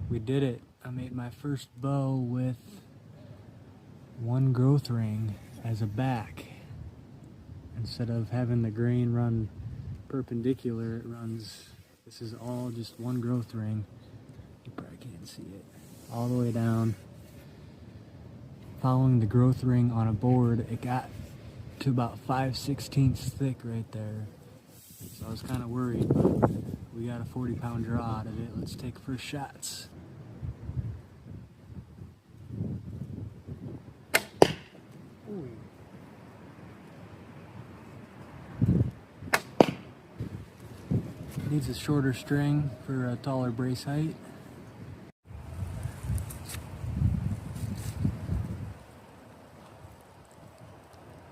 We did it. I made my first bow with one growth ring as a back. Instead of having the grain run perpendicular, it runs, this is all just one growth ring. You probably can't see it. All the way down. Following the growth ring on a board, it got to about 5/16 thick right there. So I was kind of worried, but we got a 40-pound draw out of it. Let's take first shots. Ooh. Needs a shorter string for a taller brace height.